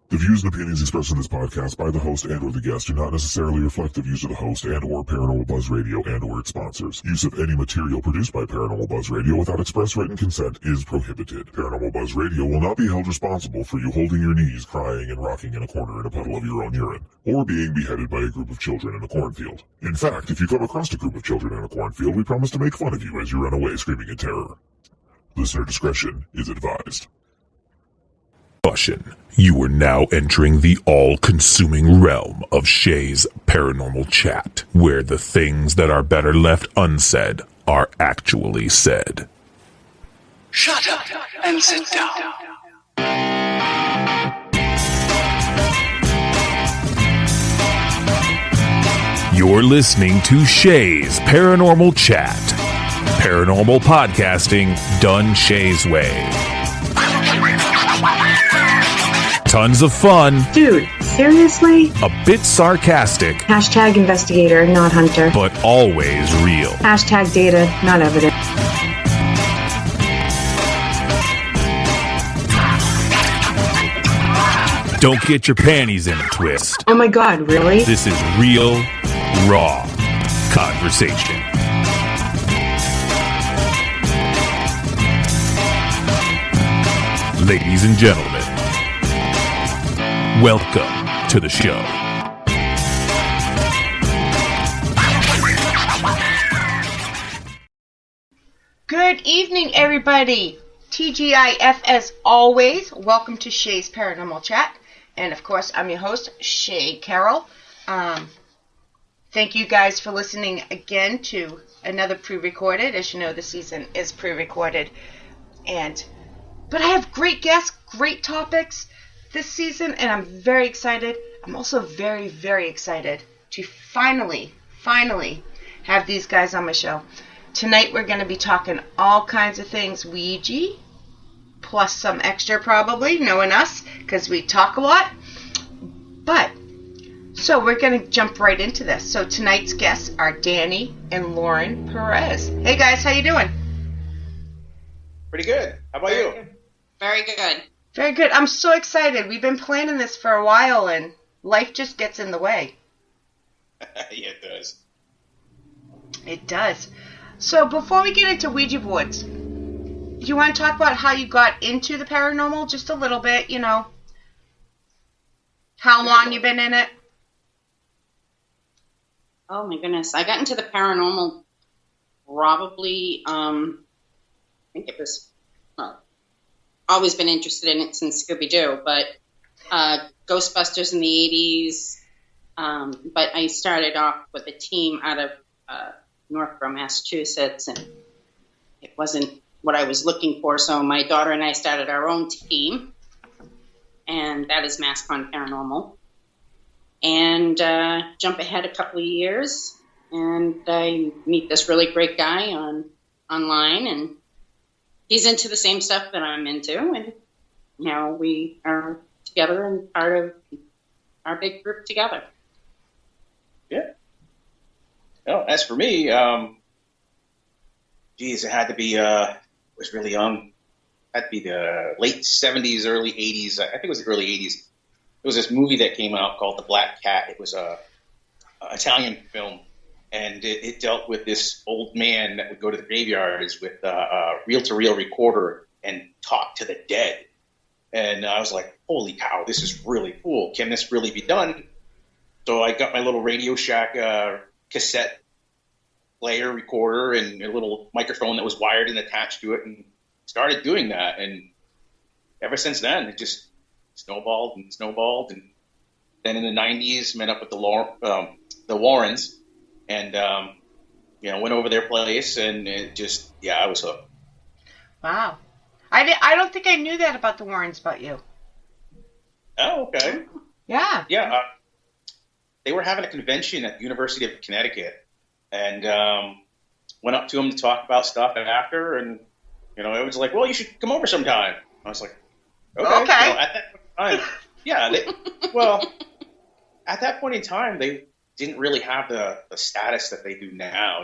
The views and opinions expressed in this podcast by the host and or the guest do not necessarily reflect the views of the host and or Paranormal Buzz Radio and or its sponsors. Use of any material produced by Paranormal Buzz Radio without express written consent is prohibited. Paranormal Buzz Radio will not be held responsible for you holding your knees, crying, and rocking in a corner in a puddle of your own urine, or being beheaded by a group of children in a cornfield. In fact, if you come across a group of children in a cornfield, we promise to make fun of you as you run away screaming in terror. Listener discretion is advised. You are now entering the all-consuming realm of Shay's Paranormal Chat, where the things that are better left unsaid are actually said. Shut up and sit down. You're listening to Shay's Paranormal Chat. Paranormal podcasting done Shay's way. Tons of fun. Dude, seriously? A bit sarcastic. Hashtag investigator, not hunter. But always real. Hashtag data, not evidence. Don't get your panties in a twist. Oh my god, really? This is real, raw conversation. Ladies and gentlemen, welcome to the show. Good evening, everybody. TGIF as always. Welcome to Shay's Paranormal Chat. And of course, I'm your host, Shay Carroll. Thank you guys for listening again to another pre-recorded. As you know, the season is pre-recorded. But I have great guests, great topics this season, and I'm very excited. I'm also very, very excited to finally have these guys on my show. Tonight we're going to be talking all kinds of things Ouija, plus some extra probably, knowing us, because we talk a lot. So we're going to jump right into this. So tonight's guests are Danny and Lauren Perez. Hey guys, how you doing? Pretty good. How about you? Very good. Very good. I'm so excited. We've been planning this for a while, and life just gets in the way. Yeah, it does. It does. So before we get into Ouija boards, do you want to talk about how you got into the paranormal? Just a little bit, you know. How long you've been in it? Oh my goodness. I got into the paranormal probably, I think it was, always been interested in it since Scooby-Doo, but Ghostbusters in the 80s. But I started off with a team out of Northborough, Massachusetts, and it wasn't what I was looking for, so my daughter and I started our own team, and that is MassCon Paranormal. And jump ahead a couple of years, and I meet this really great guy online, and he's into the same stuff that I'm into, and now we are together and part of our big group together. Yeah. Oh, as for me, it had to be, was really young. It had to be the late 70s, early 80s. I think it was the early 80s. There was this movie that came out called The Black Cat. It was a Italian film, and it dealt with this old man that would go to the graveyards with a reel-to-reel recorder and talk to the dead. And I was like, holy cow, this is really cool. Can this really be done? So I got my little Radio Shack cassette player recorder and a little microphone that was wired and attached to it, and started doing that. And ever since then, it just snowballed. And then in the 90s, met up with the Warrens, and went over their place, and it just, I was hooked. Wow. I don't think I knew that about the Warrens about you. Oh, okay. Yeah. Yeah. They were having a convention at the University of Connecticut, and went up to them to talk about stuff after, and it was like, well, you should come over sometime. I was like, okay. Well, at that point in time, they didn't really have the status that they do now.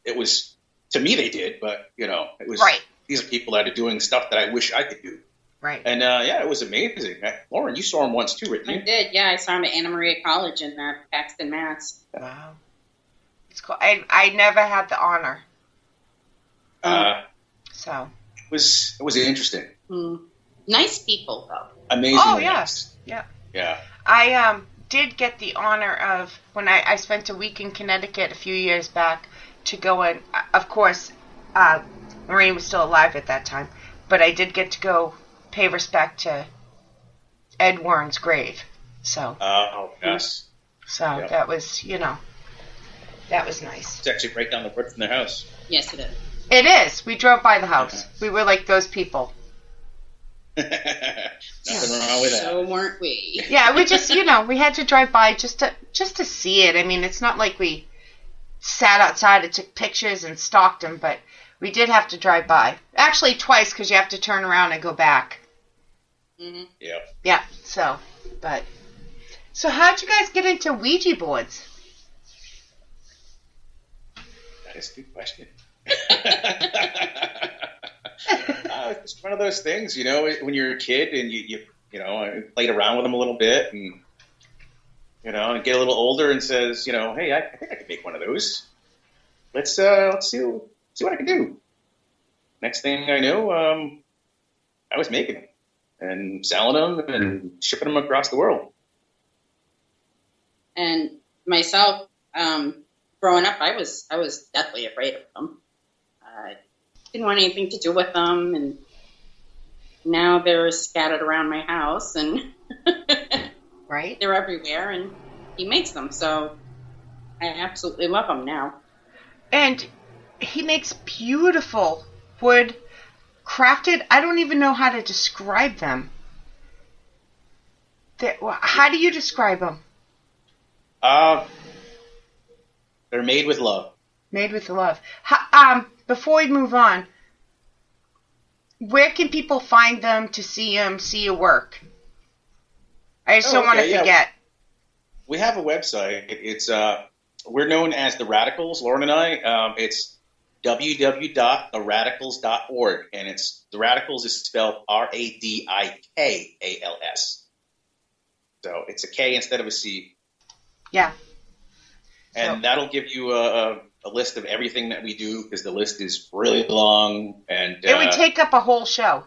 It was, to me they did, but it was Right. These are people that are doing stuff that I wish I could do. Right. And it was amazing. Lauren, you saw him once too, didn't you? I did, yeah. I saw him at Anna Maria College in Paxton, Mass. Wow. It's cool. I never had the honor. So. It was interesting. Nice people, though. Amazing. Oh, yes. Yeah. Yeah. I did get the honor of, when I spent a week in Connecticut a few years back, to go in. Of course, Lorraine was still alive at that time, but I did get to go pay respect to Ed Warren's grave. So. Oh, yes. So Yep. that was, that was nice. It's actually right down the road from their house. Yes, it is. It is. We drove by the house. We were like those people. Nothing wrong with that. So weren't we? Yeah, we just, we had to drive by just to see it. I mean, it's not like we sat outside and took pictures and stalked them, but we did have to drive by. Actually, twice, because you have to turn around and go back. Mm-hmm. Yeah. Yeah, so how'd you guys get into Ouija boards? That is a good question. It's one of those things, when you're a kid and you played around with them a little bit and and get a little older and says, hey, I think I could make one of those. Let's see what I can do. Next thing I know, I was making them and selling them and shipping them across the world. And myself, growing up, I was deathly afraid of them. I didn't want anything to do with them, and now they're scattered around my house, and Right? they're everywhere, and he makes them, so I absolutely love them now. And he makes beautiful wood crafted. I don't even know how to describe them. How do you describe them? They're made with love. Made with love. Before we move on, where can people find them to see your work? I just don't want to forget. We have a website. It's we're known as the Radikals, Lauren and I. It's www.theradikals.org, and the Radikals is spelled Radikals. So it's a K instead of a C. Yeah. And that'll give you a list of everything that we do, because the list is really long. And it would take up a whole show.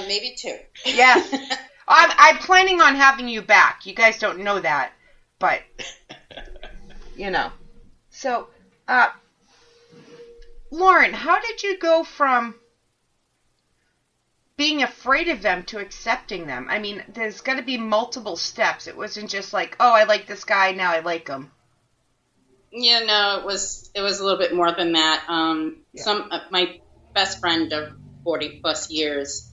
Maybe two. Yeah. I'm planning on having you back. You guys don't know that, but, So, Lauren, how did you go from being afraid of them to accepting them? I mean, there's got to be multiple steps. It wasn't just like, oh, I like this guy, now I like him. Yeah, no, it was a little bit more than that. My best friend of 40 plus years,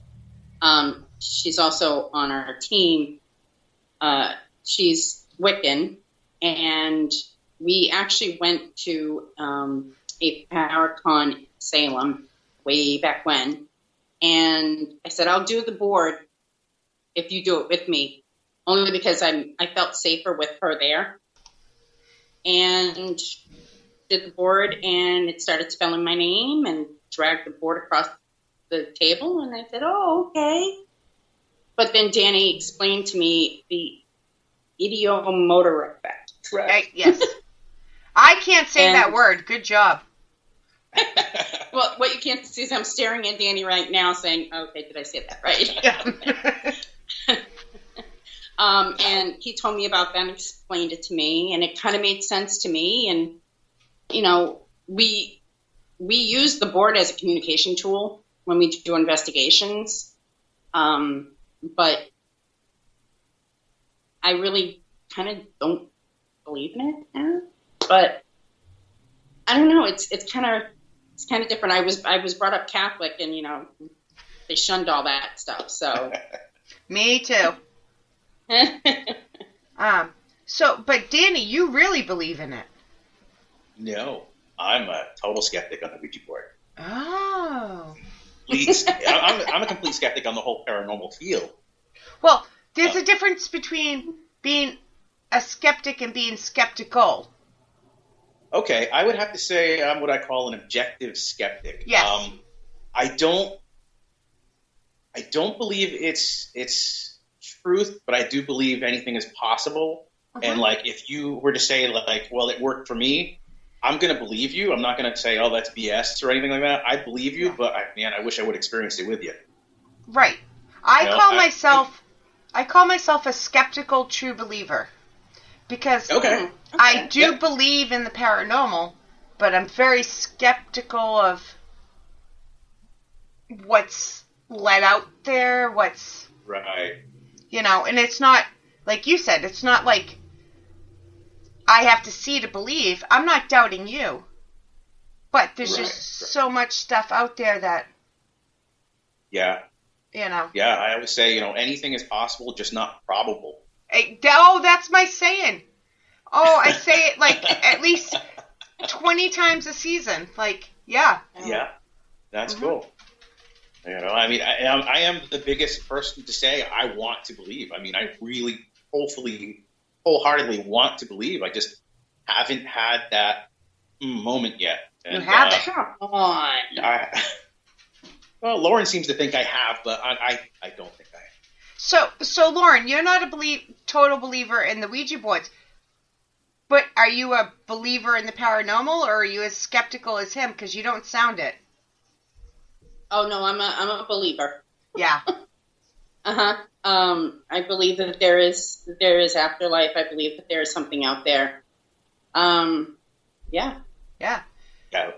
she's also on our team. She's Wiccan, and we actually went to a PowerCon Salem way back when, and I said, I'll do the board if you do it with me, only because I felt safer with her there. And did the board, and it started spelling my name and dragged the board across the table, and I said, oh, okay. But then Danny explained to me the idiomotor effect. Correct. Yes. I can't say that word. Good job. Well, what you can't see is I'm staring at Danny right now saying, okay, did I say that right? Yeah. And he told me about that and explained it to me, and it kind of made sense to me. And, we use the board as a communication tool when we do investigations. But I really kind of don't believe in it now. But I don't know. It's kind of different. I was brought up Catholic, and they shunned all that stuff. So Me too. But Danny, you really believe in it. No, I'm a total skeptic on the Ouija board. Oh. I'm a complete skeptic on the whole paranormal field. Well, there's a difference between being a skeptic and being skeptical. Okay, I would have to say I'm what I call an objective skeptic. Yes. I don't believe it's truth, but I do believe anything is possible. And like, if you were to say like, well, it worked for me, I'm going to believe you. I'm not going to say, oh, that's BS or anything like that. I believe you, but I wish I would experience it with you. Right. I call myself a skeptical true believer because I do believe in the paranormal, but I'm very skeptical of what's let out there, what's right. And it's not like you said. It's not like I have to see to believe. I'm not doubting you, but there's just so much stuff out there that Yeah, I always say, anything is possible, just not probable. That's my saying. Oh, I say it like at least 20 times a season. Like, yeah. Yeah, that's cool. I mean, I am the biggest person to say I want to believe. I mean, I really, wholeheartedly want to believe. I just haven't had that moment yet. And, you haven't? Come on. Well, Lauren seems to think I have, but I don't think I have. So Lauren, you're not a total believer in the Ouija boards, but are you a believer in the paranormal, or are you as skeptical as him? Because you don't sound it. Oh no, I'm a believer. Yeah. I believe that there is afterlife. I believe that there is something out there. Yeah. Yeah. Yeah.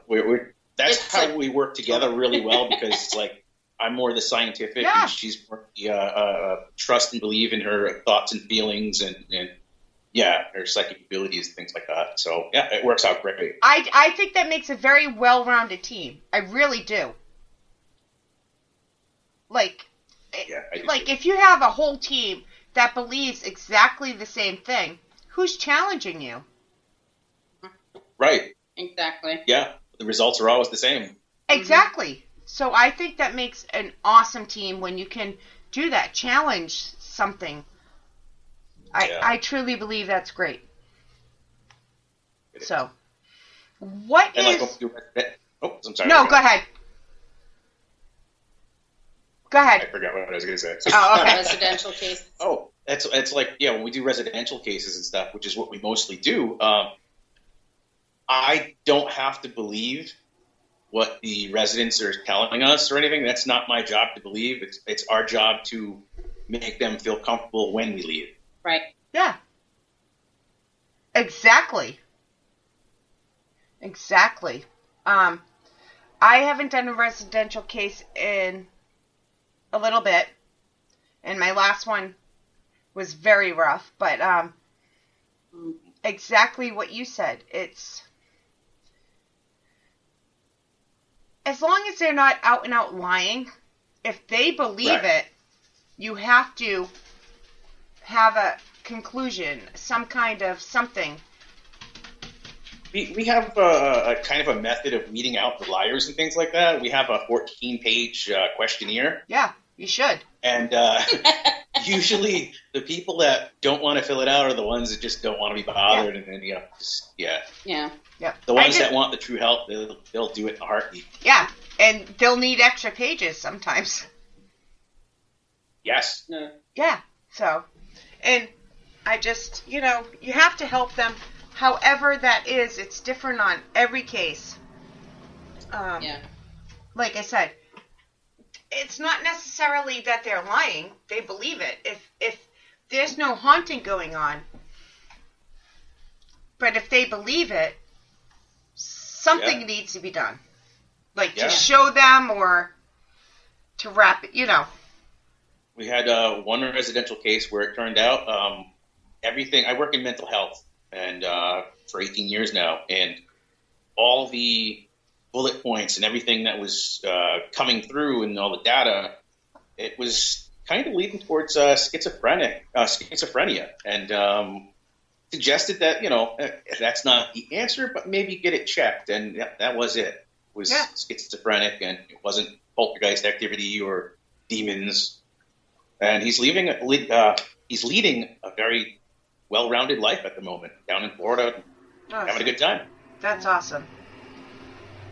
That's how we work together really well, because it's like I'm more the scientific and she's more the trust and believe in her thoughts and feelings and her psychic abilities, things like that. So yeah, it works out great. I think that makes a very well-rounded team. I really do. Like if you have a whole team that believes exactly the same thing, who's challenging you? Right. Exactly. Yeah. The results are always the same. Exactly. So I think that makes an awesome team when you can do that, challenge something. I truly believe that's great. So, what is... I'm sorry. No, go ahead. Go ahead. I forgot what I was going to say. Oh, okay. Residential cases. Oh, it's like, when we do residential cases and stuff, which is what we mostly do, I don't have to believe what the residents are telling us or anything. That's not my job to believe. It's our job to make them feel comfortable when we leave. Right. Yeah. Exactly. I haven't done a residential case in a little bit, and my last one was very rough, but exactly what you said. It's as long as they're not out and out lying, if they believe it, you have to have a conclusion, some kind of something. We have a kind of a method of weeding out the liars and things like that. We have a 14-page questionnaire. Yeah, you should. And usually the people that don't want to fill it out are the ones that just don't want to be bothered. And then, Yeah. The ones that want the true help, they'll do it in a heartbeat. Yeah, and they'll need extra pages sometimes. Yes. Yeah, so, and I just, you have to help them. However that is, it's different on every case. Like I said, it's not necessarily that they're lying. They believe it. If there's no haunting going on, but if they believe it, something needs to be done. Like to show them or to wrap it, We had one residential case where it turned out everything. I work in mental health and for 18 years now, and all the bullet points and everything that was coming through and all the data, it was kind of leading towards schizophrenia, and suggested that that's not the answer, but maybe get it checked, and that was it. It was schizophrenic, and it wasn't poltergeist activity or demons. And he's leading a very well-rounded life at the moment down in Florida, having a good time. That's awesome.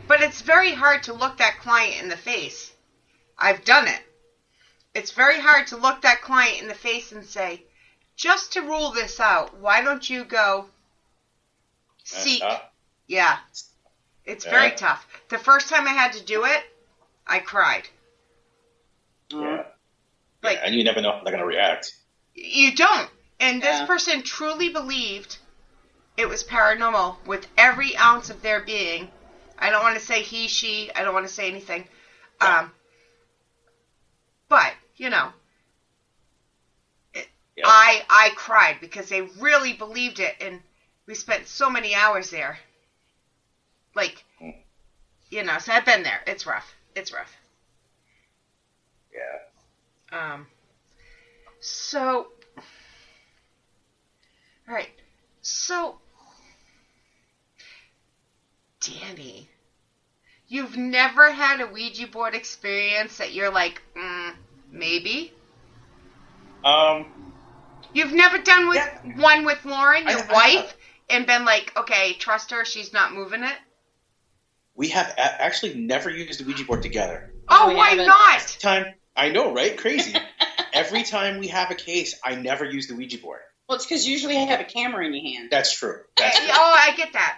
But it's very hard to look that client in the face. I've done it. It's very hard to look that client in the face and say, just to rule this out, why don't you go seek? Yeah. It's very tough. The first time I had to do it, I cried. Yeah. Like, and you never know how they're going to react. You don't. And this person truly believed it was paranormal with every ounce of their being. I don't want to say he, she. I don't want to say anything. But, you know, I cried because they really believed it. And we spent so many hours there. Like, you know, so I've been there. It's rough. It's rough. Yeah. So, all right. So, Danny, you've never had a Ouija board experience that you're like, maybe? You've never done one with Lauren, your wife, and been like, okay, trust her, she's not moving it? We have actually never used a Ouija board together. Oh, why not? I know, right? Crazy. Every time we have a case, I never use the Ouija board. Well, it's because usually you have a camera in your hand. That's true. Oh, I get that.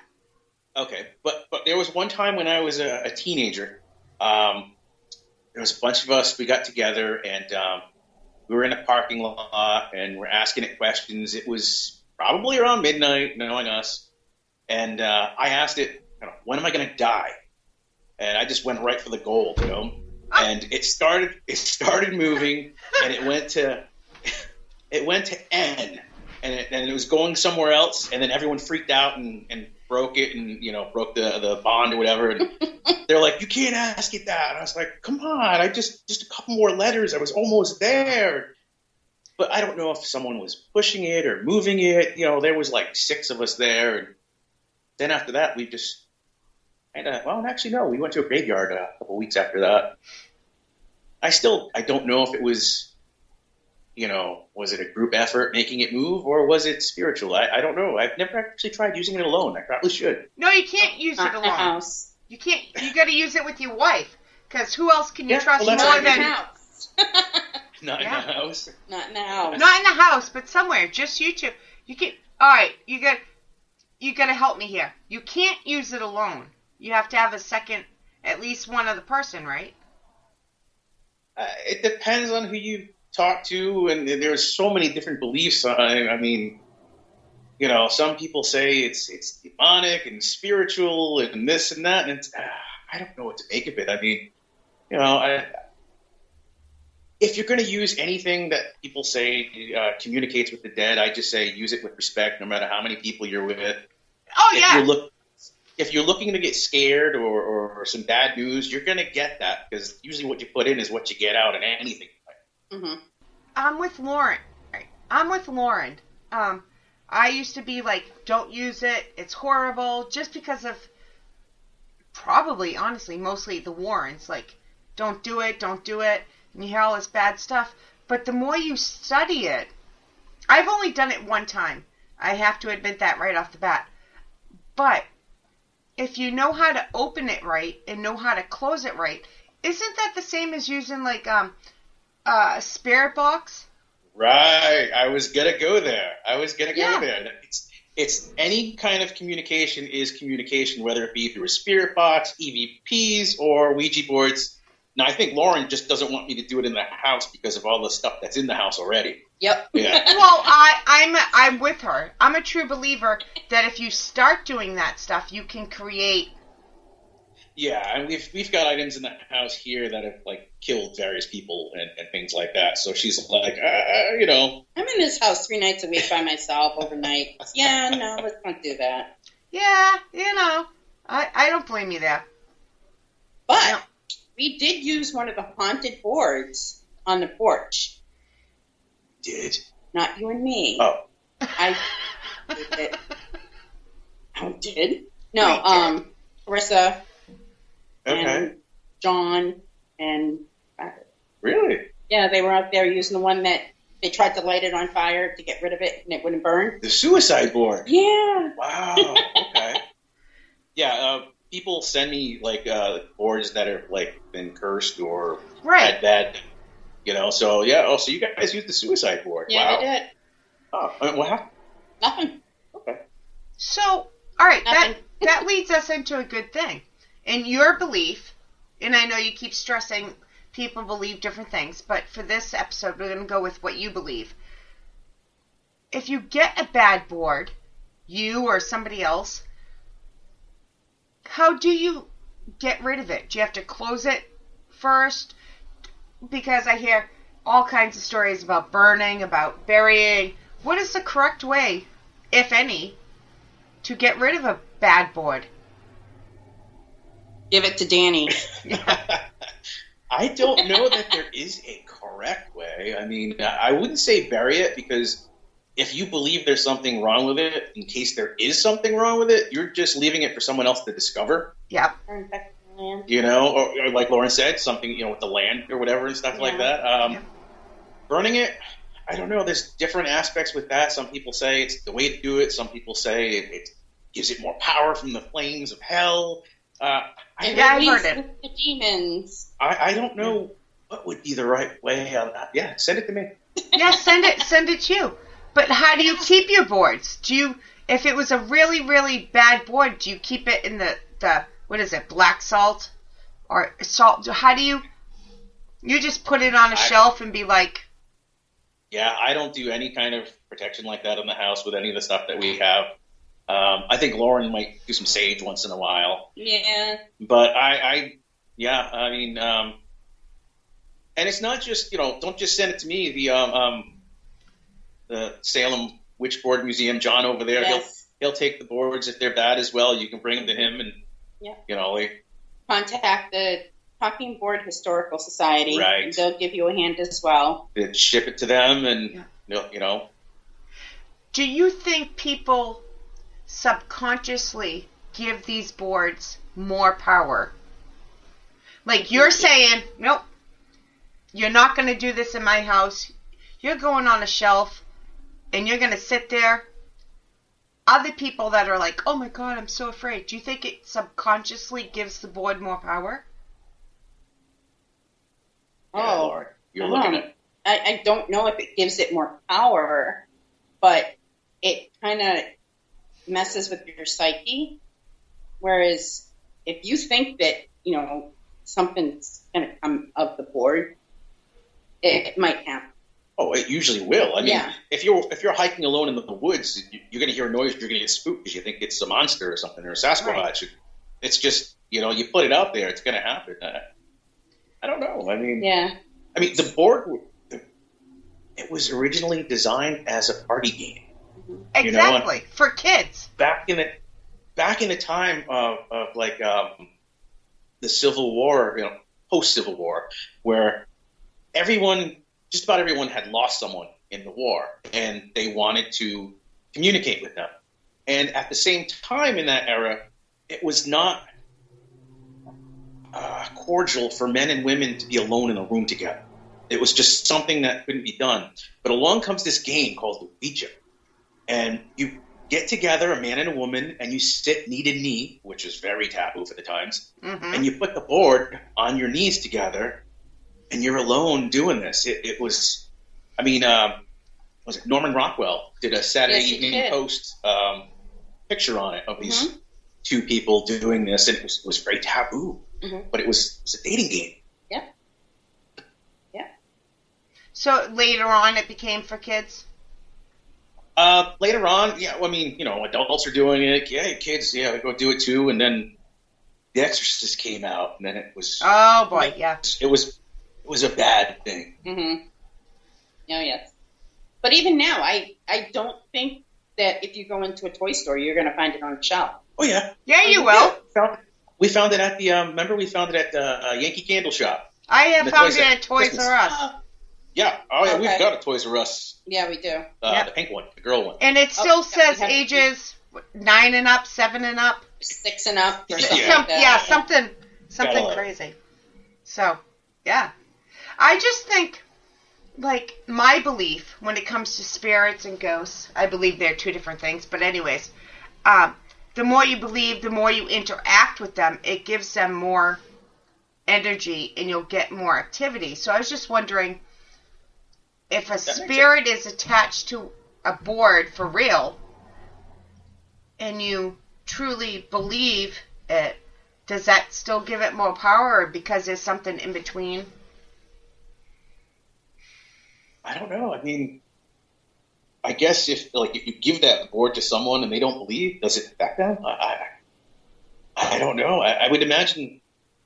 Okay, but there was one time when I was a teenager. There was a bunch of us. We got together and we were in a parking lot and we're asking it questions. It was probably around midnight, knowing us. And I asked it, when am I going to die? And I just went right for the gold, you know. And it started moving, and it went to N, and it was going somewhere else, and then everyone freaked out and broke it, and broke the bond or whatever. And they're like, "You can't ask it that." And I was like, "Come on, I just a couple more letters, I was almost there." But I don't know if someone was pushing it or moving it. There was like 6 of us there, and then after that, we just. Actually, no. We went to a graveyard a couple weeks after that. I don't know if it was, was it a group effort making it move or was it spiritual? I don't know. I've never actually tried using it alone. I probably should. No, you can't use it alone. House. You can't. You got to use it with your wife because who else can you trust more Not in than? the house. Not in the house. Not in the house. Not in the house, but somewhere. Just you two. You can. All right. You got to help me here. You can't use it alone. You have to have a second, at least one other person, right? It depends on who you talk to, and there's so many different beliefs. I mean, some people say it's demonic and spiritual and this and that, and I don't know what to make of it. I mean, if you're going to use anything that people say communicates with the dead, I just say use it with respect, no matter how many people you're with. Oh, yeah. If you're looking to get scared or some bad news, you're going to get that because usually what you put in is what you get out in anything. Mm-hmm. I'm with Lauren. I used to be like, don't use it. It's horrible. Just because of probably, honestly, mostly the Warrens. Like, don't do it. And you hear all this bad stuff. But the more you study it, I've only done it one time. I have to admit that right off the bat. But if you know how to open it right and know how to close it right, isn't that the same as using like a spirit box? Right. I was gonna go there. It's any kind of communication is communication, whether it be through a spirit box, EVPs, or Ouija boards. Now, I think Lauren just doesn't want me to do it in the house because of all the stuff that's in the house already. Yep. Yeah. Well, I'm with her. I'm a true believer that if you start doing that stuff, you can create. Yeah, and we've got items in the house here that have like killed various people and things like that. So she's like, I'm in this house 3 nights a week by myself overnight. Yeah, no, let's not do that. Yeah, I don't blame you there. But we did use one of the haunted boards on the porch. Did? Not you and me. Oh. I did it. I did? No, Carissa and John And Really? yeah, they were out there using the one that they tried to light it on fire to get rid of it, and it wouldn't burn. The suicide board. Yeah. Wow. Okay. Yeah. People send me like boards that have like been cursed or had bad, So yeah. Oh, so you guys use the suicide board? Yeah, wow. they did. Oh, what happened? Nothing. Okay. So, all right, Nothing. that leads us into a good thing. In your belief, and I know you keep stressing people believe different things, but for this episode, we're going to go with what you believe. If you get a bad board, you or somebody else, how do you get rid of it? Do you have to close it first? Because I hear all kinds of stories about burning, about burying. What is the correct way, if any, to get rid of a bad board? Give it to Danny. I don't know that there is a correct way. I mean, I wouldn't say bury it, because if you believe there's something wrong with it, in case there is something wrong with it, you're just leaving it for someone else to discover. Yep. Or like Lauren said, something, with the land or whatever and stuff like that. Burning it, I don't know. There's different aspects with that. Some people say it's the way to do it. Some people say it gives it more power from the flames of hell. I've heard it. The demons. I don't know what would be the right way. Yeah, send it to me. Yeah, send it to you. But how do you keep your boards? If it was a really, really bad board, do you keep it in the what is it, black salt or salt? How do you just put it on a shelf and be like? Yeah, I don't do any kind of protection like that in the house with any of the stuff that we have. I think Lauren might do some sage once in a while. Yeah. But I mean, and it's not just, don't just send it to me. The Salem Witchboard Museum, John over there, yes. he'll take the boards if they're bad as well. You can bring them to him, and contact the Talking Board Historical Society. Right. They'll give you a hand as well. Ship it to them, and Do you think people subconsciously give these boards more power? Like you're saying, nope, you're not going to do this in my house. You're going on a shelf and you're going to sit there. Other people that are like, oh my God, I'm so afraid. Do you think it subconsciously gives the board more power? Yeah, Lord, you're looking at. I don't know if it gives it more power, but it kind of messes with your psyche. Whereas if you think that, something's going to come of the board, it might happen. Oh, it usually will. I mean, if you're hiking alone in the woods, you're going to hear a noise, you're going to get spooked because you think it's a monster or something, or a Sasquatch. Right. It's just, you put it out there, it's going to happen. I don't know. I mean, the board, it was originally designed as a party game. Exactly, for kids. Back in the time of like the Civil War, post Civil War, where just about everyone had lost someone in the war, and they wanted to communicate with them. And at the same time in that era, it was not cordial for men and women to be alone in a room together. It was just something that couldn't be done. But along comes this game called OUIJA. And you get together, a man and a woman, and you sit knee to knee, which is very taboo for the times, and you put the board on your knees together, and you're alone doing this. It was, was it Norman Rockwell did a Saturday Evening Post picture on it of these two people doing this, and it was very taboo, but it was a dating game. Yeah. So later on, it became for kids. Later on, adults are doing it. Yeah, kids, go do it too. And then The Exorcist came out, and then it was. Oh boy, yeah. It was a bad thing. Mm-hmm. Oh yes, but even now, I don't think that if you go into a toy store, you're going to find it on the shelf. Oh yeah. Yeah, you will. We found it at the. Remember, we found it at the Yankee Candle Shop. I have found it at Toys R Us. Yeah. Oh yeah, we've got a Toys R Us. Yeah, we do. The pink one, the girl one. And it still says ages 9 and up, 7 and up, 6 and up. Or something crazy. So, Yeah. I just think, like, my belief when it comes to spirits and ghosts, I believe they're two different things, but anyways, the more you believe, the more you interact with them, it gives them more energy and you'll get more activity. So I was just wondering if a spirit is attached to a board for real and you truly believe it, does that still give it more power, or because there's something in between? I don't know. I mean, I guess if you give that board to someone and they don't believe, does it affect them? I don't know. I would imagine.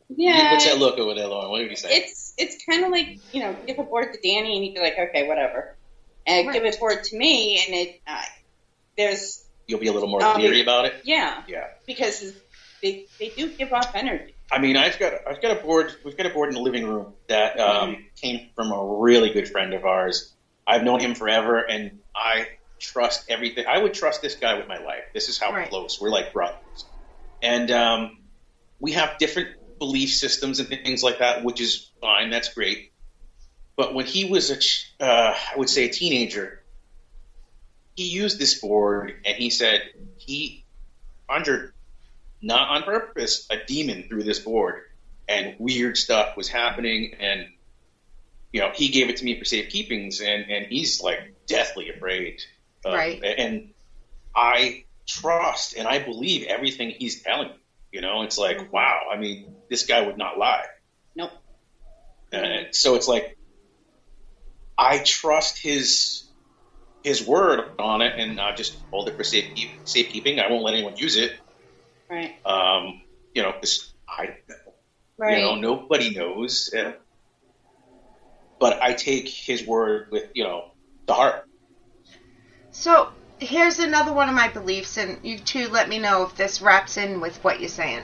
Yeah. What's that look over there, Lauren? What are you saying? It's kind of like, give a board to Danny and he'd be like, okay, whatever. And give a board to me and you'll be a little more leery about it. Yeah. Yeah. Because they do give off energy. I mean, I've got a board. We've got a board in the living room that came from a really good friend of ours. I've known him forever, and I trust everything. I would trust this guy with my life. This is how close we're, like brothers. And we have different belief systems and things like that, which is fine. That's great. But when he was I would say a teenager, he used this board, and he said he conjured, not on purpose, a demon through this board, and weird stuff was happening, and he gave it to me for safekeepings, and he's like deathly afraid. Right. And I trust and I believe everything he's telling me. It's like, wow, I mean, this guy would not lie. Nope. And so it's like, I trust his word on it, and I just hold it for safekeeping. I won't let anyone use it. Right. Because I don't know. Right. Nobody knows. But I take his word with, the heart. So here's another one of my beliefs, and you two let me know if this wraps in with what you're saying.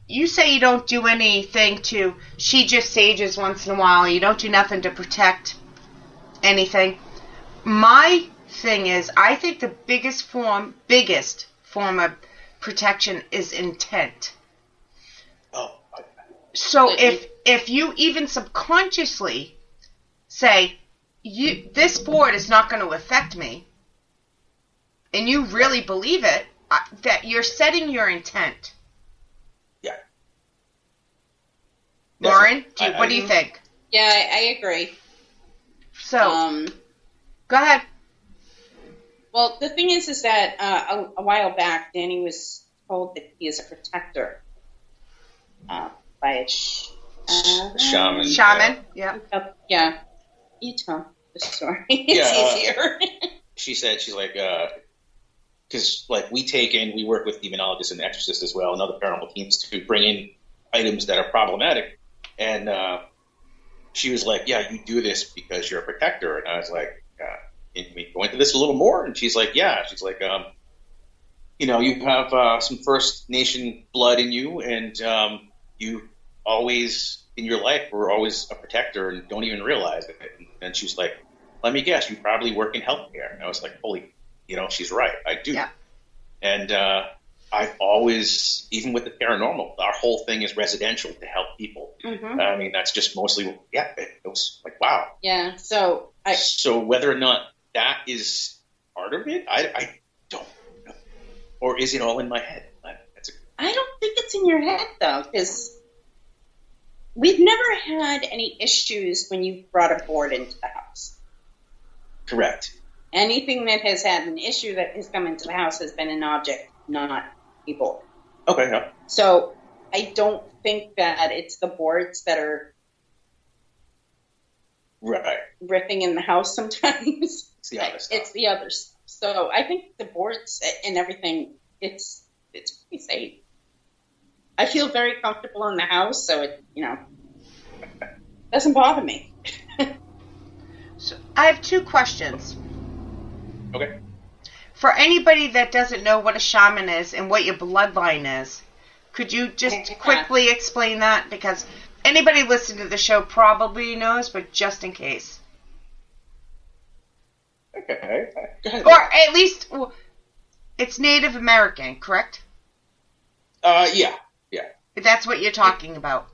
You say you don't do anything she just sages once in a while. You don't do nothing to protect anything. My thing is, I think the biggest form of protection is intent. Oh. So if you even subconsciously say, this board is not going to affect me, and you really believe it, that you're setting your intent. Yeah. Lauren, what do you think? Yeah, I agree. So, go ahead. Well, the thing is that a while back, Danny was told that he is a protector by a shaman. Shaman, yeah. Yeah. You tell the story. It's easier. She said, she's like, because we work with demonologists and exorcists as well, and other paranormal teams to bring in items that are problematic. And she was like, yeah, you do this because you're a protector. And I was like, can we go into this a little more? And she's like, yeah. She's like, you have some First Nation blood in you, and you always, in your life, were always a protector and don't even realize it. And she's like, let me guess, you probably work in healthcare. And I was like, holy, she's right. I do. Yeah. And I've always, even with the paranormal, our whole thing is residential to help people. Mm-hmm. I mean, that's just mostly, it was like, wow. Yeah. So whether or not that is part of it, I don't know. Or is it all in my head? I don't think it's in your head, though, because we've never had any issues when you brought a board into the house. Correct. Anything that has had an issue that has come into the house has been an object, not a board. Okay. Yeah. So I don't think that it's the boards that are ripping in the house sometimes. It's the other stuff. It's the others. So I think the boards and everything, it's pretty safe. I feel very comfortable in the house, so it, doesn't bother me. So I have two questions. Okay. For anybody that doesn't know what a shaman is and what your bloodline is, could you just quickly explain that? Because anybody listening to the show probably knows, but just in case. Okay. Go ahead. Or at least, it's Native American, correct? Yeah. That's what you're talking about.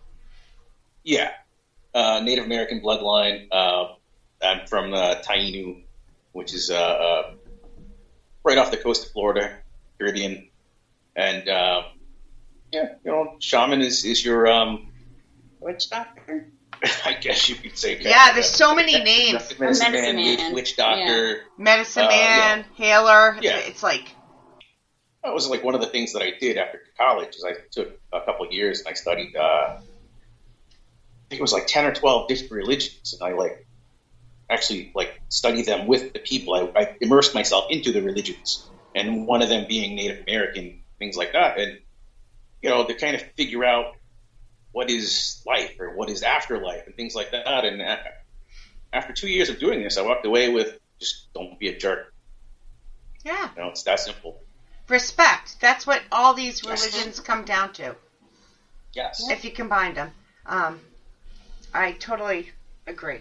Yeah. Native American bloodline. I'm from Tainu, which is right off the coast of Florida, Caribbean. And, shaman is your witch doctor? I guess you could say. Yeah, there's so many names. Medicine man, witch doctor. Medicine man, healer. Yeah. It's like... That was like one of the things that I did after college is I took a couple of years and I studied, I think it was like 10 or 12 different religions. And I actually studied them with the people. I immersed myself into the religions, and one of them being Native American, things like that. And, to kind of figure out what is life or what is afterlife and things like that. And after 2 years of doing this, I walked away with just don't be a jerk. Yeah. It's that simple. Respect. That's what all these religions come down to. Yes. If you combine them. I totally agree.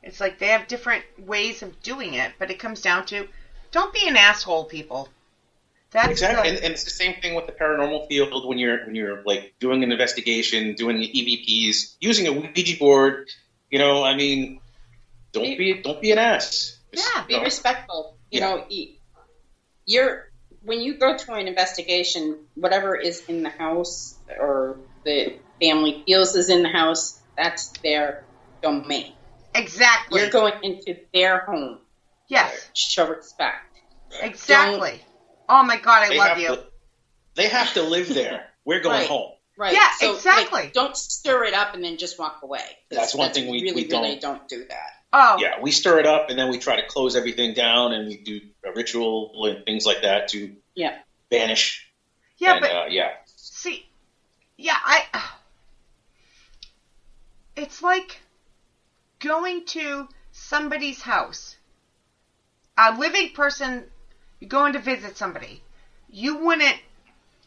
It's like they have different ways of doing it, but it comes down to don't be an asshole, people. That's exactly. And it's the same thing with the paranormal field when you're doing an investigation, doing EVPs, using a Ouija board. Don't be an ass. Be respectful. Yeah. When you go to an investigation, whatever is in the house or the family feels is in the house, that's their domain. Exactly. You're going into their home. Yes. Show respect. Exactly. Oh my God, I love you. They have to live there. We're going home. Right. Yeah, so, exactly. Don't stir it up and then just walk away. That's one thing we really don't do that. Oh. Yeah, we stir it up and then we try to close everything down and we do a ritual and things like that to banish. Yeah, and, see, it's like going to somebody's house. A living person, you're going to visit somebody. You wouldn't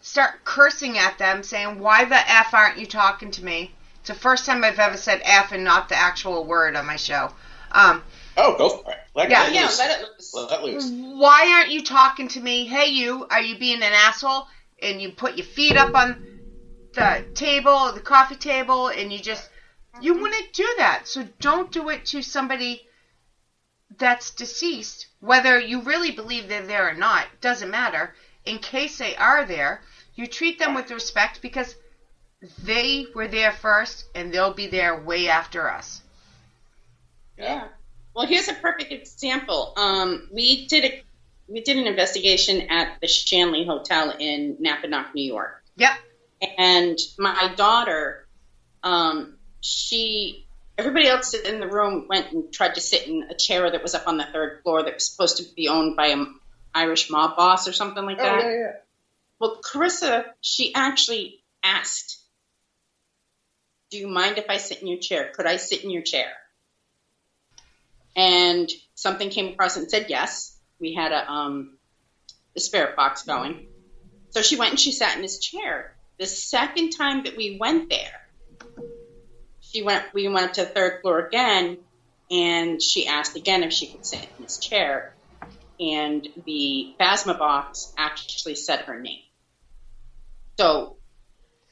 start cursing at them, saying, why the F aren't you talking to me? It's the first time I've ever said F and not the actual word on my show. Go for it. Let it loose. Why aren't you talking to me? Hey, you, are you being an asshole? And you put your feet up on the table, the coffee table, and you wouldn't do that. So don't do it to somebody that's deceased. Whether you really believe they're there or not, doesn't matter. In case they are there, you treat them with respect because they were there first and they'll be there way after us. Yeah. Well, here's a perfect example. We did an investigation at the Shanley Hotel in Napanoch, New York. Yep. And my daughter, everybody else in the room went and tried to sit in a chair that was up on the third floor that was supposed to be owned by an Irish mob boss or something like that. Oh, yeah. Well, Carissa, she actually asked, do you mind if I sit in your chair? Could I sit in your chair? And something came across and said yes. We had a spirit box going. So she went and she sat in his chair. The second time that we went there, we went up to the third floor again, and she asked again if she could sit in his chair. And the Phasma box actually said her name. So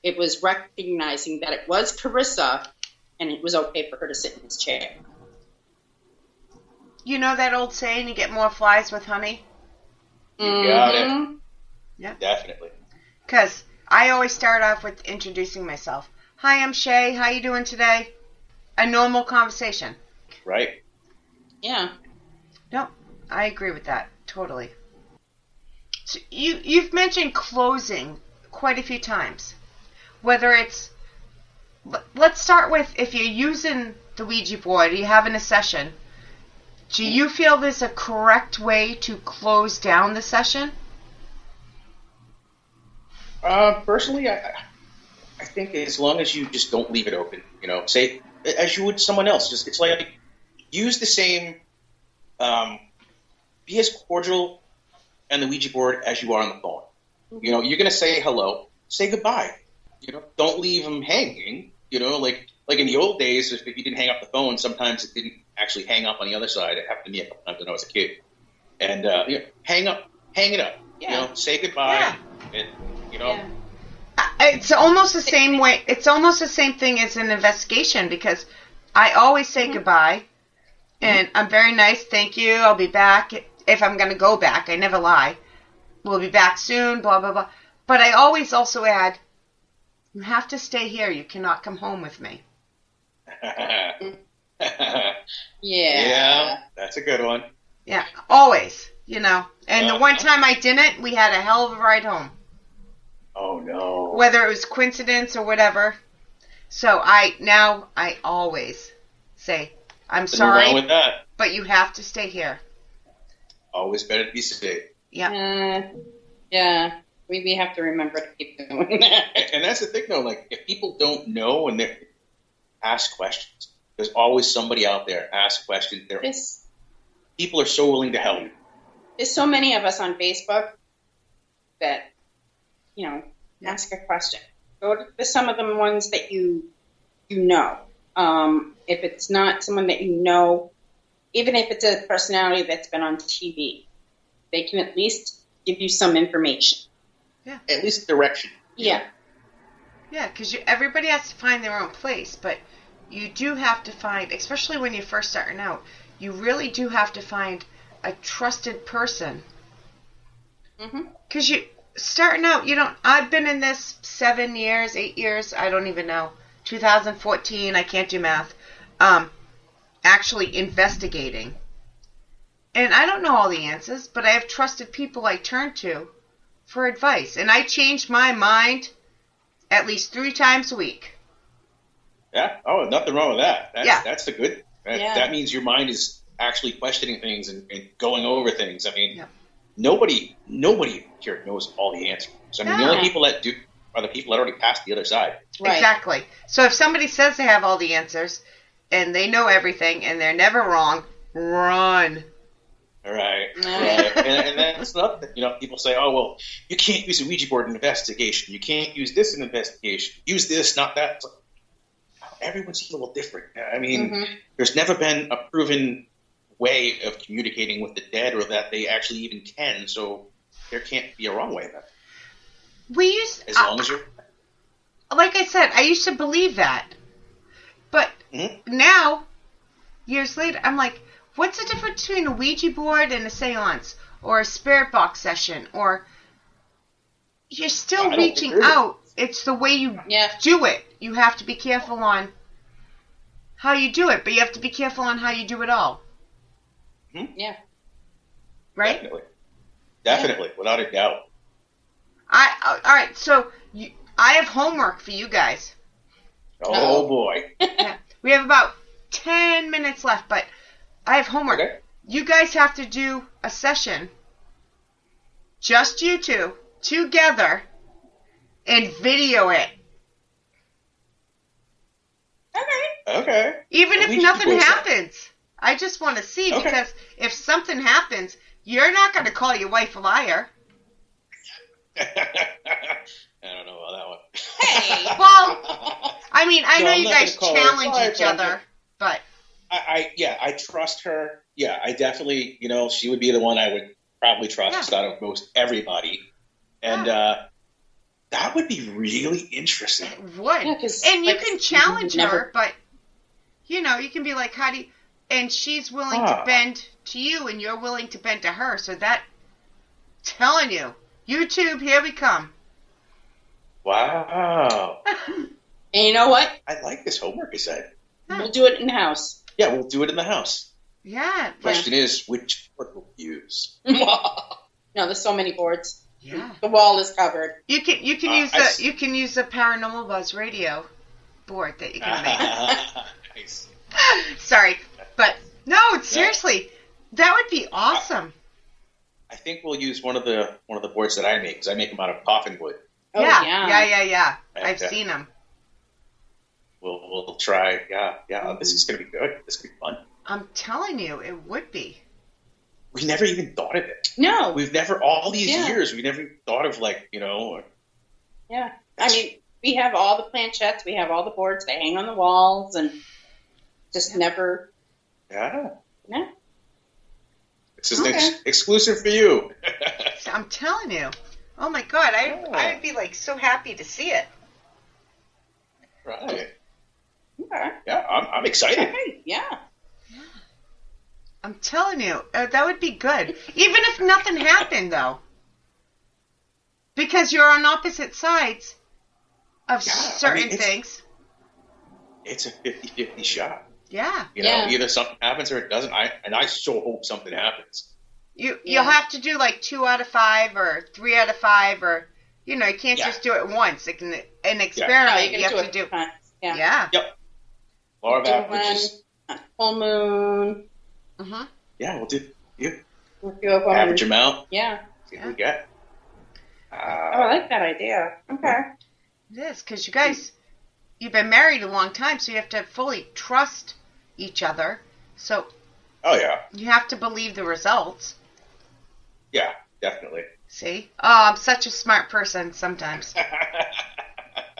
it was recognizing that it was Carissa, and it was okay for her to sit in his chair. You know that old saying, you get more flies with honey? You got it. Yeah. Definitely. Because I always start off with introducing myself. Hi, I'm Shay. How you doing today? A normal conversation. Right. Yeah. No, I agree with that. Totally. So you've mentioned closing quite a few times. Whether it's... Let's start with if you're using the Ouija board, you're having a session. Do you feel there's a correct way to close down the session? Personally, I think as long as you just don't leave it open, say as you would someone else. It's like use the same, be as cordial on the Ouija board as you are on the phone. You're going to say hello, say goodbye. Don't leave them hanging. Like in the old days, if you didn't hang up the phone, sometimes it didn't actually hang up on the other side. It happened to me a couple times when I was a kid. And hang it up. Yeah. Say goodbye. Yeah. And I It's almost the same way. It's almost the same thing as an investigation because I always say goodbye, and I'm very nice. Thank you. I'll be back if I'm going to go back. I never lie. We'll be back soon. Blah blah blah. But I always also add, you have to stay here. You cannot come home with me. Yeah, that's a good one. Yeah, always. And the one time I didn't, we had a hell of a ride home. Oh no. Whether it was coincidence or whatever. So I always say, I'm sorry, wrong with that. but you have to stay here. Always better to be safe. Yeah. Yeah. We have to remember to keep doing that. And that's the thing, though. Like, if people don't know and they ask questions, there's always somebody out there. Ask questions. People are so willing to help. There's so many of us on Facebook that, ask a question. Go to some of the ones that you know. If it's not someone that you know, even if it's a personality that's been on TV, they can at least give you some information. Yeah. At least direction. Yeah. Yeah, because everybody has to find their own place, but you do have to find, especially when you're first starting out, you really do have to find a trusted person. Because starting out, I've been in this 7 years, 8 years, I don't even know, 2014, I can't do math, actually investigating. And I don't know all the answers, but I have trusted people I turn to for advice. And I change my mind at least 3 times a week. Yeah. Oh, nothing wrong with that. That's the good. That means your mind is actually questioning things and going over things. I mean, nobody here knows all the answers. I mean, the only people that do are the people that already passed the other side. Right. Exactly. So if somebody says they have all the answers and they know everything and they're never wrong, run. Right. And that's nothing. People say, oh, well, you can't use a Ouija board in investigation. You can't use this in investigation. Use this, not that. It's like, everyone's a little different. I mean, there's never been a proven way of communicating with the dead or that they actually even can, so there can't be a wrong way of that. As long as you're... Like I said, I used to believe that. But now, years later, I'm like, what's the difference between a Ouija board and a seance or a spirit box session? Or you're still reaching out. It's the way you do it. You have to be careful on how you do it, but you have to be careful on how you do it all. Yeah. Right? Definitely, without a doubt. All right, so I have homework for you guys. Oh, boy. Yeah, we have about 10 minutes left, but I have homework. Okay. You guys have to do a session, just you two, together, and video it. Okay. Even if nothing happens. I just want to see, because if something happens, you're not going to call your wife a liar. I don't know about that one. Hey! Well, I mean, I know you guys challenge each other, but... I trust her. Yeah, I definitely, she would be the one I would probably trust out of most everybody. And that would be really interesting. It would. Yeah, and you can challenge her, but, you can be like, how do you... And she's willing to bend to you, and you're willing to bend to her. So that, telling you, YouTube, here we come. Wow. And you know what? I like this homework assignment. We'll do it in the house. Yeah, we'll do it in the house. Yeah. Question is, which board we'll use? No, there's so many boards. Yeah. The wall is covered. You can use the Paranormal Buzz Radio board that you can make. Nice. Sorry, but no, seriously, that would be awesome. I think we'll use one of the boards that I make, because I make them out of coffin wood. Oh, Yeah. I've seen them. We'll try. Yeah. This is going to be good. This is going to be fun. I'm telling you, it would be. We never even thought of it. No. We've never, all these years, we never thought of Yeah. I mean, we have all the planchettes, we have all the boards, they hang on the walls, and just never. Yeah. No. This is exclusive for you. I'm telling you. Oh my God, I'd be like so happy to see it. Right. Okay. Yeah, I'm excited. Okay. Yeah. I'm telling you, that would be good. Even if nothing happened, though. Because you're on opposite sides of certain things. It's a 50-50 shot. Yeah. You know, either something happens or it doesn't. I so hope something happens. You'll have to do like 2 out of 5 or 3 out of 5 or, you know, you can't just do it once. It can, an experiment you have to do. Yeah. Yep. Law of averages. Full moon. Uh-huh. Yeah, we'll do. We'll do a average them out. Yeah. See what we get. I like that idea. Okay. It is, because you guys, you've been married a long time, so you have to fully trust each other. So. Oh, yeah. You have to believe the results. Yeah, definitely. See? Oh, I'm such a smart person sometimes.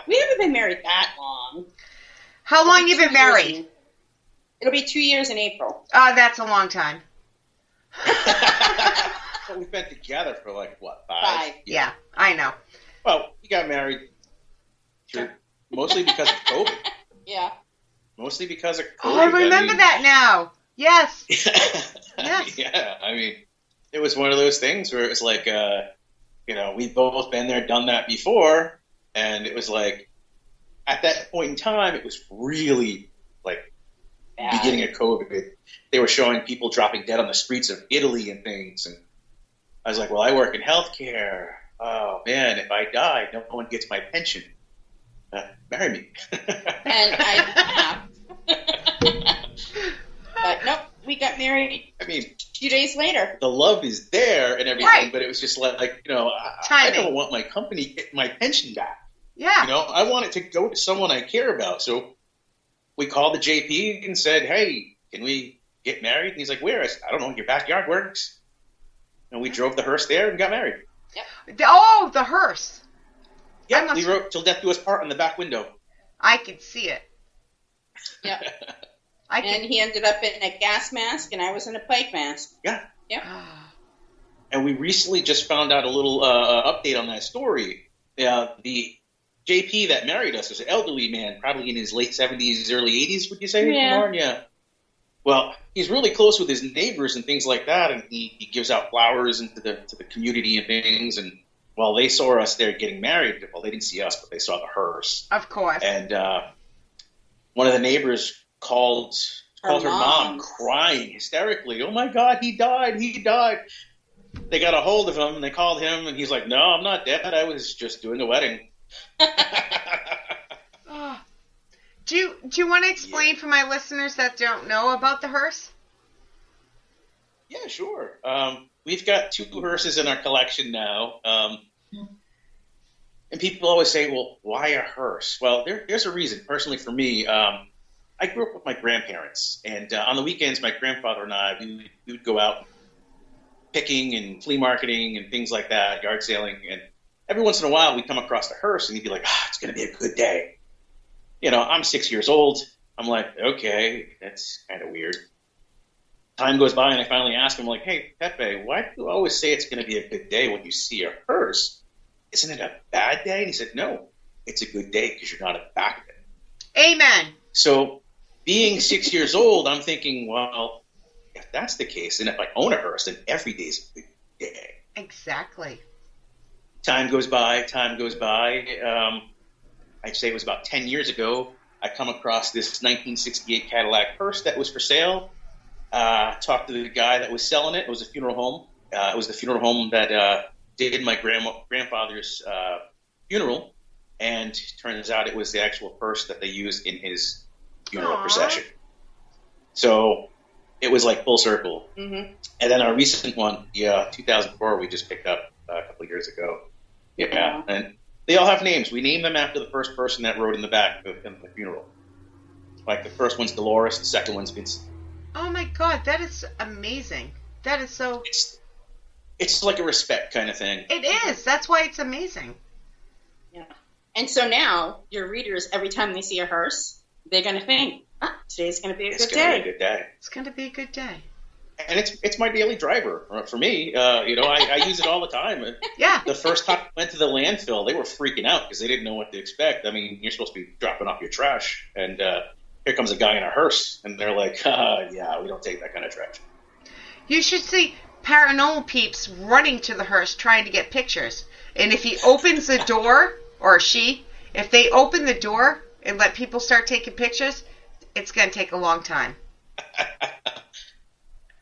We haven't been married that long. How long you been married? It'll be 2 years in April. Oh, that's a long time. But we've been together for like, what, 5? 5. Yeah, I know. Well, we got married mostly because of COVID. Yeah. Mostly because of COVID. Oh, I remember that now. Yes. Yes. Yeah, I mean, it was one of those things where it was like, you know, we've both been there, done that before, and it was like, at that point in time, it was really like beginning of COVID. They were showing people dropping dead on the streets of Italy and things, and I was like, well, I work in healthcare. Oh man, if I die, no one gets my pension. Marry me. And I but nope, we got married. I mean, a few days later. The love is there and everything, right. But it was just like, you know, I don't want my company my pension back. Yeah. You know, I want it to go to someone I care about. So we called the JP and said, hey, can we get married? And he's like, where? I said, I don't know, your backyard works. And we drove the hearse there and got married. Yep. Oh, the hearse. Yeah, we wrote "Till Death Do Us Part" on the back window. I could see it. Yep. And he ended up in a gas mask, and I was in a plague mask. Yeah. Yep. And we recently just found out a little update on that story. The JP that married us is an elderly man, probably in his late 70s, early 80s, would you say? Yeah. Lauren? Yeah. Well, he's really close with his neighbors and things like that, and he gives out flowers into to the community and things. And while they saw us there getting married, well, they didn't see us, but they saw the hearse. Of course. And one of the neighbors called her mom crying hysterically. Oh my God, he died. They got a hold of him and they called him and he's like, no, I'm not dead. I was just doing a wedding. Do you want to explain for my listeners that don't know about the hearse? Yeah, sure. We've got 2 hearses in our collection now. And people always say, well, why a hearse? Well, there's a reason. Personally, for me, I grew up with my grandparents, and on the weekends, my grandfather and I, we would go out picking and flea marketing and things like that, yard sailing, and every once in a while, we'd come across a hearse, and he'd be like, it's going to be a good day. You know, I'm 6 years old. I'm like, okay, that's kind of weird. Time goes by, and I finally ask him, like, hey, Pepe, why do you always say it's going to be a good day when you see a hearse? Isn't it a bad day? And he said, no, it's a good day because you're not at the back of it. Amen. So being 6 years old, I'm thinking, well, if that's the case, and if I own a hearse, then every day's a good day. Exactly. Time goes by. I'd say it was about 10 years ago, I come across this 1968 Cadillac hearse that was for sale. Talked to the guy that was selling it. It was a funeral home. It was the funeral home that did my grandfather's funeral, and turns out it was the actual hearse that they used in his funeral procession. So it was like full circle. Mm-hmm. And then our recent one, 2004, we just picked up a couple of years ago. Yeah, and they all have names. We named them after the first person that rode in the back of the funeral. Like the first one's Dolores, the second one's Vincent. Oh my God, that is amazing. That is so... It's like a respect kind of thing. It is. That's why it's amazing. Yeah. And so now, your readers, every time they see a hearse, they're going to think, today's going to be a good day. It's going to be a good day. It's going to be a good day. And it's my daily driver for me. You know, I use it all the time. Yeah. The first time I went to the landfill, they were freaking out because they didn't know what to expect. I mean, you're supposed to be dropping off your trash, and here comes a guy in a hearse, and they're like, yeah, we don't take that kind of trash. You should see paranormal peeps running to the hearse trying to get pictures. And if he opens the door, or she, if they open the door and let people start taking pictures, it's going to take a long time.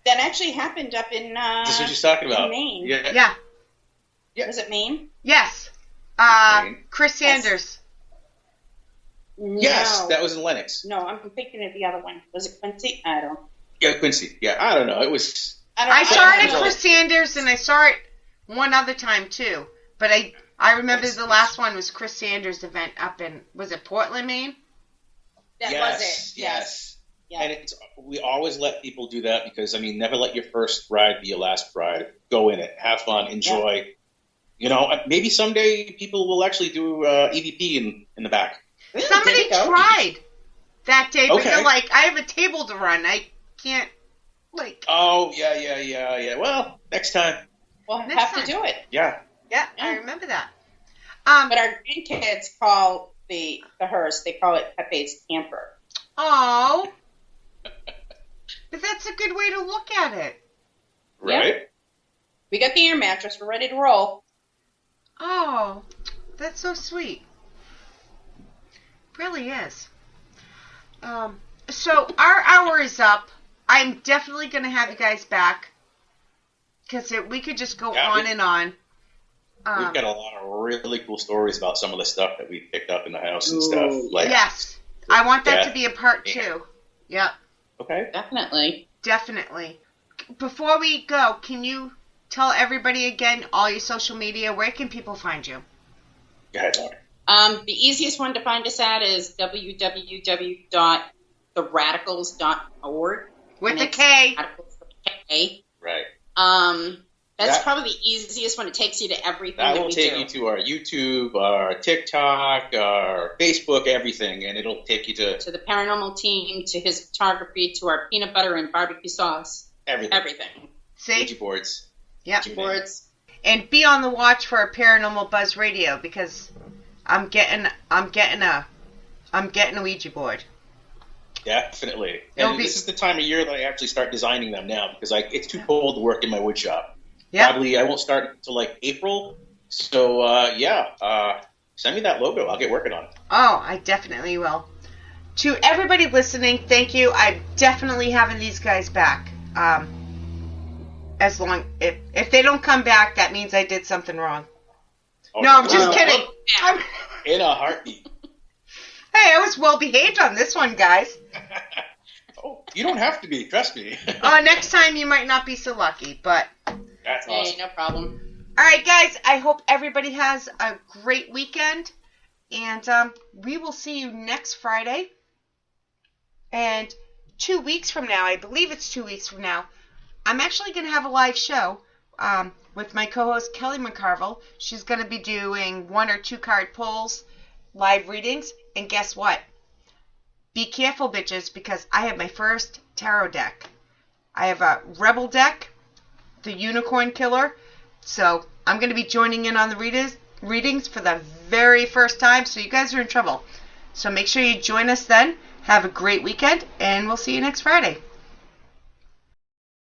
That actually happened up in This is what she's talking about. Maine. Yeah. Was it Maine? Yes. Chris Sanders. Yes, No. that was in Lennox. No, I'm thinking of the other one. Was it Quincy? I don't. Yeah, Quincy. Yeah, I don't know. It was. I saw it at know. Chris Sanders, and I saw it one other time too. But I remember the last one was Chris Sanders' event up in, was it Portland, Maine? That Yes, was it. yes. Yeah. And we always let people do that because, I mean, never let your first ride be your last ride. Go in it, have fun, enjoy. Yeah. You know, maybe someday people will actually do EVP in the back. Somebody There you go. tried that day, but Okay. they're like, I have a table to run. I can't, like. Oh, yeah. Well, next time. We'll Next have time. to do it. Yeah, Yeah. I remember that. But our grandkids call the hearse, they call it Pepe's camper. Oh. But that's a good way to look at it. Right? We got the air mattress. We're ready to roll. Oh, that's so sweet. Really is. So our hour is up. I'm definitely going to have you guys back because we could just go Yeah, on and on. We've got a lot of really cool stories about some of the stuff that we picked up in the house and stuff. Like, Yes, I want that Yeah. to be a part 2. Yep, Okay. Definitely. definitely. Before we go, can you tell everybody again all your social media? Where can people find you? Go ahead, Lauren. The easiest one to find us at is www.theradicals.org. With And a it's K. Radicals with a K. Right. That's That- probably the easiest one. It takes you to everything That that will we take do. you to our YouTube, our TikTok, our Facebook, everything, and it'll take you to To the paranormal team, to his photography, to our peanut butter and barbecue sauce, everything. everything. See? Ouija boards. Yep. You name it. Boards. And be on the watch for a Paranormal Buzz Radio because I'm getting a Ouija board. Definitely. It'll And be- this is the time of year that I actually start designing them now because it's too cold to work in my wood shop. Yeah. Probably I won't start until like April. So send me that logo. I'll get working on it. Oh, I definitely will. To everybody listening, thank you. I'm definitely having these guys back. As long if they don't come back, that means I did something wrong. Oh, No, I'm just wow. kidding. I'm, In a heartbeat. hey, I was well behaved on this one, guys. Oh, you don't have to be. Trust me. Next time you might not be so lucky, but That's Hey, awesome. no problem. all right, guys. I hope everybody has a great weekend, and we will see you next Friday. And 2 weeks from now, I believe it's 2 weeks from now, I'm actually going to have a live show with my co-host Kelly McCarville. She's going to be doing 1 or 2 card pulls, live readings, and guess what? Be careful, bitches, because I have my first tarot deck. I have a Rebel deck, the Unicorn Killer. So I'm going to be joining in on the readings for the very first time. So you guys are in trouble. So make sure you join us then. Have a great weekend, and we'll see you next Friday.